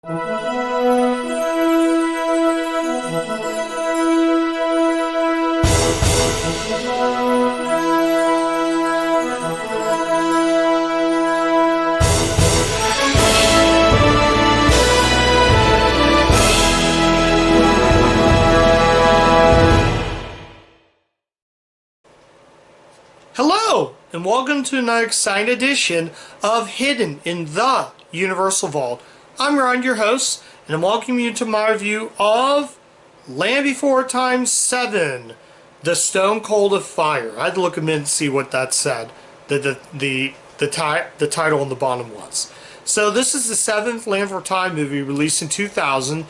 Hello, and welcome to another exciting edition of Hidden in the Universal Vault. I'm Ron, your host, and I'm welcoming you to my review of Land Before Time 7, The Stone Cold of Fire. I had to look a minute to see what that said, the title on the bottom was. So this is the 7th Land Before Time movie released in 2000,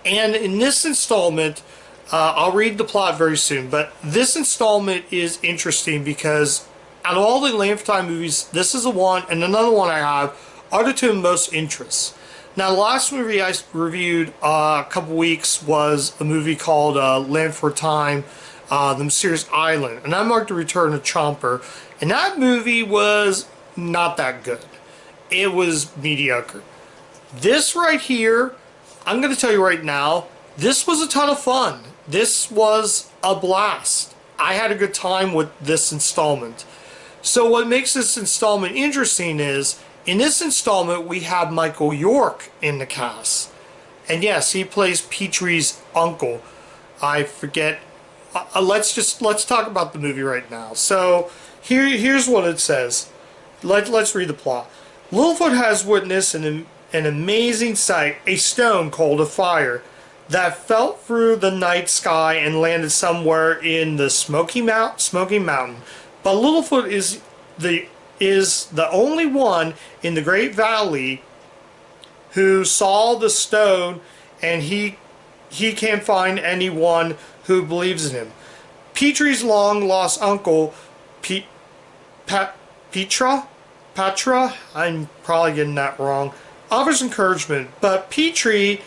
and in this installment, I'll read the plot very soon, but this installment is interesting because out of all the Land Before Time movies, this is the one, and another one I have, are the two of most interest. Now, the last movie I reviewed a couple weeks was a movie called Land Before Time, The Mysterious Island, and that marked the return of Chomper, and that movie was not that good. It was mediocre. This right here, I'm going to tell you right now, this was a ton of fun. This was a blast. I had a good time with this installment. So what makes this installment interesting is, in this installment we have Michael York in the cast. And yes, he plays Petrie's uncle. I forget. Let's talk about the movie right now. So here's what it says. Let's read the plot. Littlefoot has witnessed an amazing sight, a stone cold of fire, that fell through the night sky and landed somewhere in the Smoky Mountain. But Littlefoot is the only one in the Great Valley who saw the stone, and he can't find anyone who believes in him. Petrie's long lost uncle, Patra, I'm probably getting that wrong, offers encouragement, but Petrie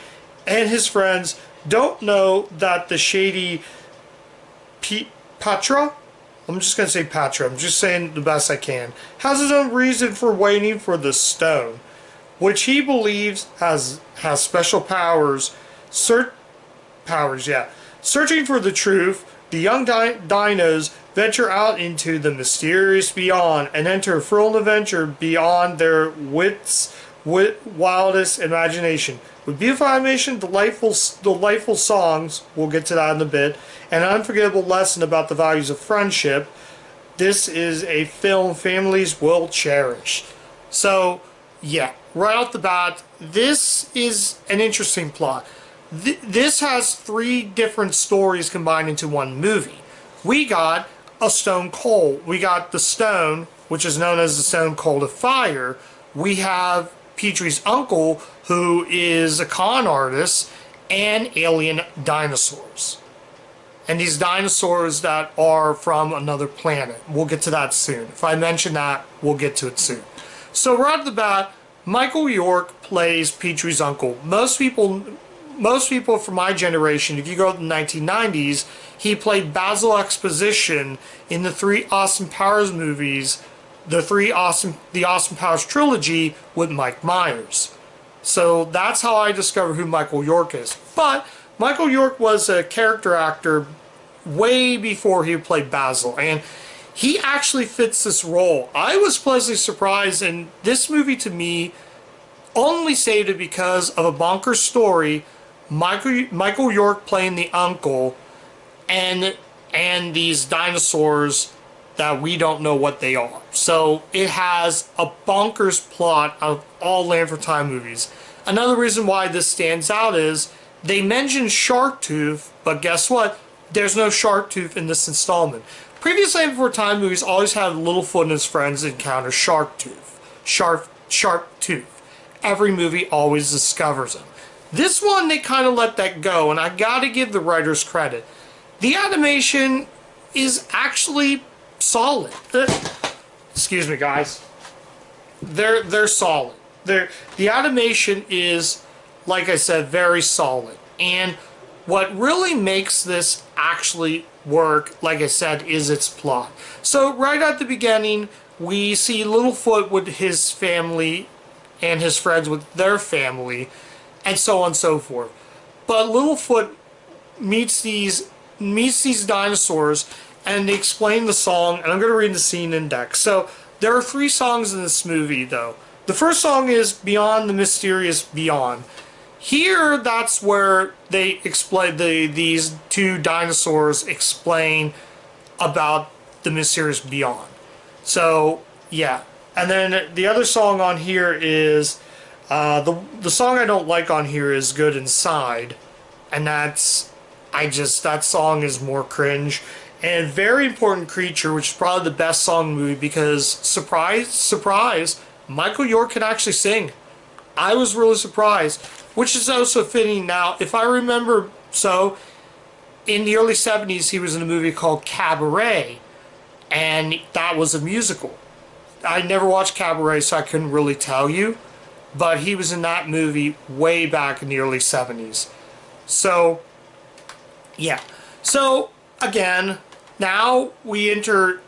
and his friends don't know that the shady Patra, I'm just going to say Patra, I'm just saying the best I can, has his own reason for waiting for the stone, which he believes has special powers. Searching for the truth, the young dinos venture out into the mysterious beyond and enter a thrilling adventure beyond their wildest imagination. With beautiful animation, delightful songs, we'll get to that in a bit, and an unforgettable lesson about the values of friendship, this is a film families will cherish. So, yeah, right off the bat, this is an interesting plot. This has 3 different stories combined into one movie. We got a stone cold. We got the stone, which is known as the Stone Cold of Fire. We have Petrie's uncle, who is a con artist, and alien dinosaurs. And these dinosaurs that are from another planet. We'll get to that soon. If I mention that, we'll get to it soon. So right off the bat, Michael York plays Petrie's uncle. Most people from my generation, if you go to the 1990s, he played Basil Exposition in the 3 Austin Powers movies, the Austin Powers trilogy with Mike Myers. So that's how I discovered who Michael York is. But Michael York was a character actor way before he played Basil, and he actually fits this role. I was pleasantly surprised, and this movie to me only saved it because of a bonkers story. Michael York playing the uncle, and these dinosaurs that we don't know what they are. So it has a bonkers plot of all Land Before Time movies. Another reason why this stands out is they mention Sharktooth, but guess what? There's no Sharktooth in this installment. Previous Land Before Time movies always had Littlefoot and his friends encounter Sharktooth. Sharktooth. Every movie always discovers him. This one, they kind of let that go, and I gotta give the writers credit. The animation is actually solid. Excuse me, guys. They're solid. The animation is, like I said, very solid. And what really makes this actually work, like I said, is its plot. So right at the beginning, we see Littlefoot with his family and his friends with their family. and so on and so forth. But Littlefoot meets these dinosaurs, and they explain the song, and I'm going to read the scene index. So there are 3 songs in this movie, though. The first song is Beyond the Mysterious Beyond. Here, that's where they explain, these 2 dinosaurs explain about the mysterious beyond. So, yeah. And then the other song on here is, the song I don't like on here is Good Inside. And that song is more cringe. And Very Important Creature, which is probably the best song in the movie because, surprise, surprise, Michael York can actually sing. I was really surprised, which is also fitting now. If I remember, so in the early 70s, he was in a movie called Cabaret, and that was a musical. I never watched Cabaret, so I couldn't really tell you, but he was in that movie way back in the early 70s. So, yeah. So, again, now we enter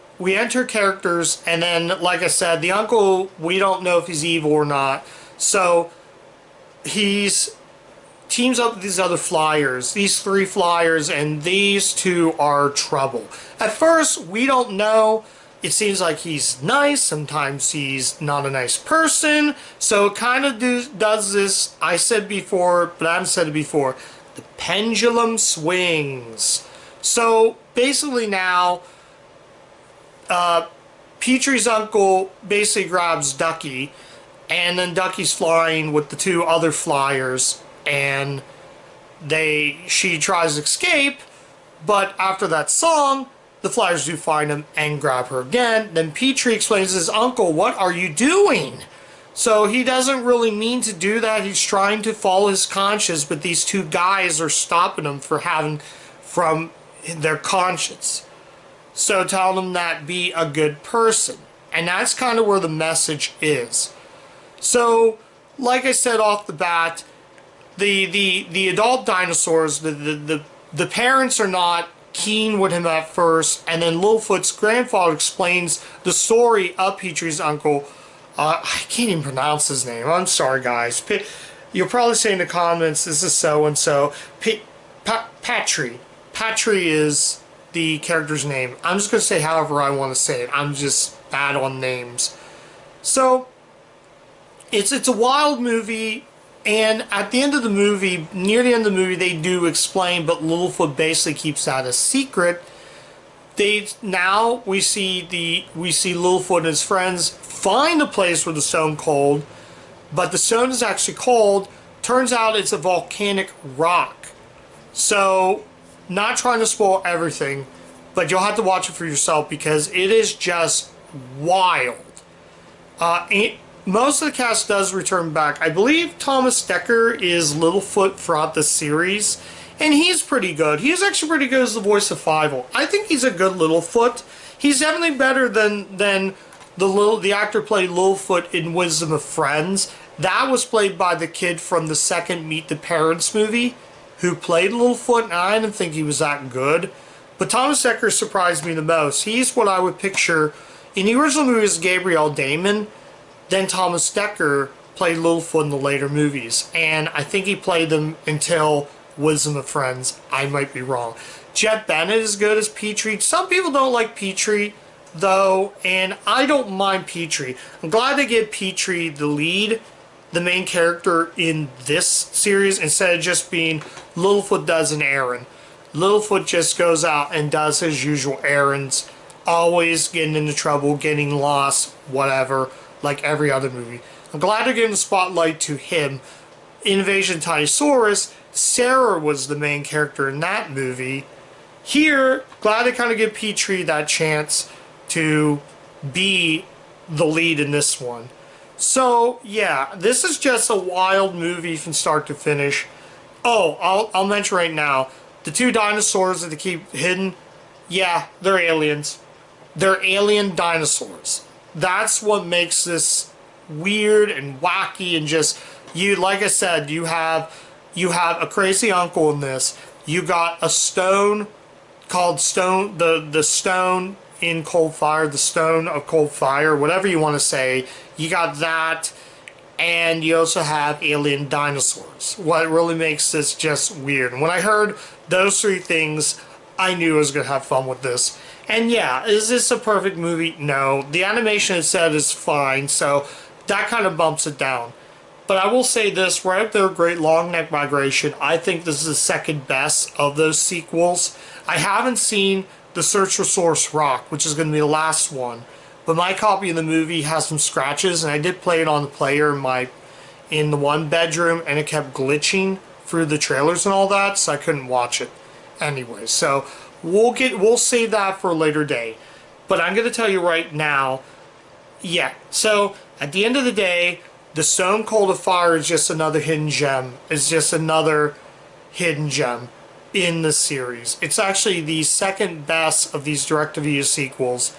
characters, and then, like I said, the uncle, we don't know if he's evil or not. So he's teams up with these other flyers, these 3 flyers, and these 2 are trouble. At first, we don't know. It seems like he's nice. Sometimes he's not a nice person. So it kind of does this, I said before, but I haven't said it before, the pendulum swings. So basically now, Petrie's uncle basically grabs Ducky, and then Ducky's flying with the 2 other flyers, and she tries to escape, but after that song, the flyers do find him and grab her again. Then Petrie explains to his uncle, what are you doing? So he doesn't really mean to do that. He's trying to follow his conscience, but these 2 guys are stopping him from their conscience. So telling him that be a good person. And that's kind of where the message is. So, like I said off the bat, the adult dinosaurs, the parents are not keen with him at first, and then Littlefoot's grandfather explains the story of Petrie's uncle. I can't even pronounce his name. I'm sorry, guys. You'll probably say in the comments, this is so-and-so. Patry. Patry is the character's name. I'm just going to say however I want to say it. I'm just bad on names. So, it's a wild movie, and at the end of the movie, near the end of the movie, they do explain, but Littlefoot basically keeps that a secret. Now we see Littlefoot and his friends find a place where the stone cold, but the stone is actually cold. Turns out it's a volcanic rock. So, not trying to spoil everything, but you'll have to watch it for yourself because it is just wild. Most of the cast does return back. I believe Thomas Dekker is Littlefoot throughout the series, and he's pretty good. He's actually pretty good as the voice of VII. I think he's a good Littlefoot. He's definitely better than the actor played Littlefoot in Wisdom of Friends. That was played by the kid from the second Meet the Parents movie who played Littlefoot, and I didn't think he was that good. But Thomas Dekker surprised me the most. He's what I would picture. In the original movie was Gabriel Damon. Then Thomas Dekker played Littlefoot in the later movies. And I think he played them until Wisdom of Friends. I might be wrong. Jet Bennett is good as Petrie. Some people don't like Petrie, though, and I don't mind Petrie. I'm glad they give Petrie the lead, the main character in this series, instead of just being Littlefoot does an errand. Littlefoot just goes out and does his usual errands, always getting into trouble, getting lost, whatever, like every other movie. I'm glad they're giving the spotlight to him. Invasion Tinosaurus, Sarah was the main character in that movie. Here, glad they kind of give Petrie that chance to be the lead in this one. So, yeah, this is just a wild movie from start to finish. Oh, I'll mention right now, the 2 dinosaurs that they keep hidden, yeah, they're aliens. They're alien dinosaurs. That's what makes this weird and wacky, and just, like I said, you have a crazy uncle in this. You got a stone called the stone in Cold Fire, the stone of Cold Fire, whatever you want to say. You got that, and you also have alien dinosaurs. What really makes this just weird. And when I heard those three things, I knew I was going to have fun with this. And yeah, is this a perfect movie? No. The animation it said is fine, so that kind of bumps it down. But I will say this, right up there, Great Long Neck Migration, I think this is the second best of those sequels. I haven't seen The Search for Source Rock, which is going to be the last one. But my copy of the movie has some scratches, and I did play it on the player in the one bedroom, and it kept glitching through the trailers and all that, so I couldn't watch it anyway. So we'll save that for a later day. But I'm going to tell you right now, yeah. So at the end of the day, the Stone Cold of Fire is just another hidden gem. It's just another hidden gem in the series. It's actually the second best of these direct-to-video sequels.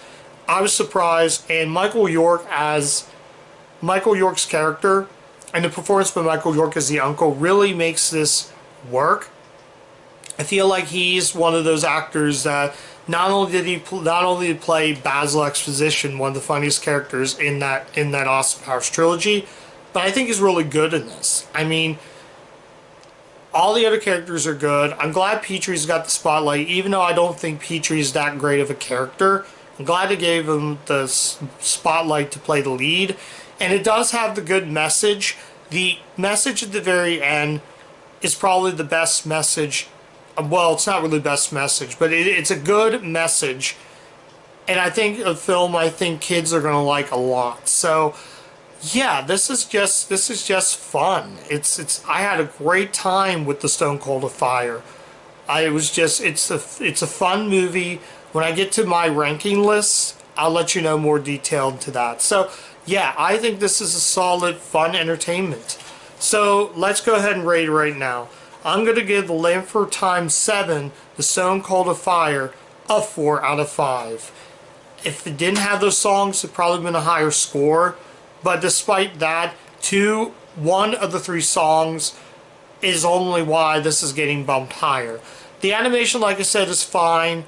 I was surprised, and Michael York's character and the performance by Michael York as the uncle really makes this work. I feel like he's one of those actors that not only did he play Basil Exposition, one of the funniest characters in that Austin Powers trilogy, but I think he's really good in this. I mean, all the other characters are good. I'm glad Petrie's got the spotlight, even though I don't think Petrie's that great of a character. I'm glad they gave him the spotlight to play the lead. And it does have the good message. The message at the very end is probably the best message. Well, it's not really the best message, but it's a good message. And I think a film I think kids are going to like a lot. So, yeah, this is just fun. I had a great time with the Stone Cold of Fire. It's a fun movie. When I get to my ranking list, I'll let you know more detail into that. So, yeah, I think this is a solid, fun entertainment. So, let's go ahead and rate it right now. I'm going to give The Land for Time 7, The Stone Cold of Fire, a 4 out of 5. If it didn't have those songs, it'd probably been a higher score. But despite that, one of the three songs is only why this is getting bumped higher. The animation, like I said, is fine.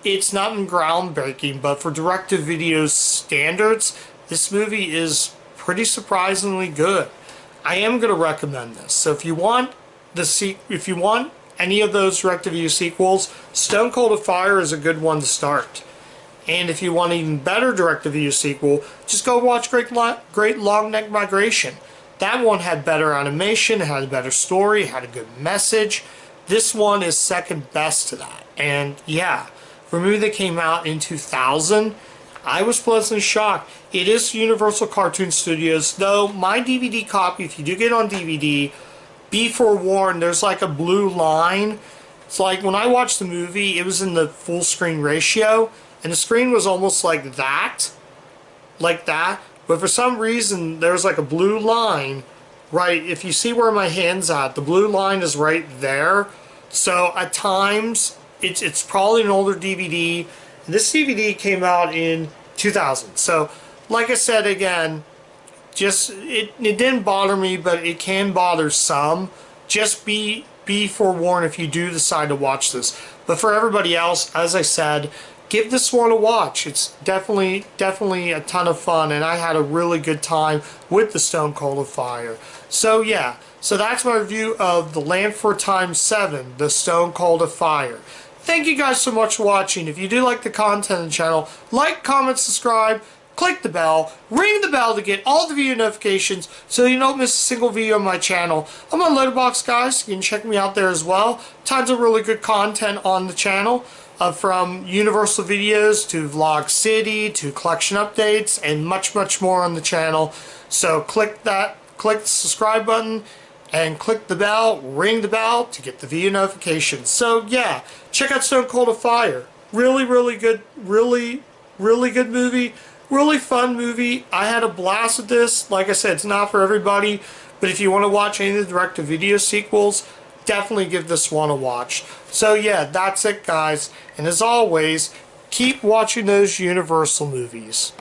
It's not groundbreaking, but for direct-to-video standards, this movie is pretty surprisingly good. I am going to recommend this. So if you want any of those direct-to-video sequels, Stone Cold of Fire is a good one to start. And if you want an even better direct-to-video sequel, just go watch Great Long Neck Migration. That one had better animation, it had a better story, it had a good message. This one is second best to that. And yeah, for a movie that came out in 2000, I was pleasantly shocked. It is Universal Cartoon Studios, though my DVD copy, if you do get on DVD, be forewarned, there's like a blue line. It's like when I watched the movie, it was in the full screen ratio, and the screen was almost like that. But for some reason, there's like a blue line, right? If you see where my hand's at, the blue line is right there. So at times, it's probably an older DVD. And this DVD came out in 2000. So, like I said again, it didn't bother me, but it can bother some. Just be forewarned if you do decide to watch this. But for everybody else, as I said, give this one a watch. It's definitely a ton of fun, and I had a really good time with the Stone Cold of Fire. So yeah, so that's my review of The Land for Time 7, The Stone Cold of Fire. Thank you guys so much for watching. If you do like the content of the channel, like, comment, subscribe, click the bell, ring the bell to get all the video notifications so you don't miss a single video on my channel. I'm on Letterboxd, guys. You can check me out there as well. Tons of really good content on the channel. From Universal videos to Vlog City to collection updates and much more on the channel. So click the subscribe button and click the bell, ring the bell to get the video notifications. So yeah, check out Stone Cold of Fire. Really good, really good movie. Really fun movie. I had a blast with this. Like I said, it's not for everybody, but if you want to watch any of the direct-to-video sequels, definitely give this one a watch. So yeah, that's it, guys. And as always, keep watching those Universal movies.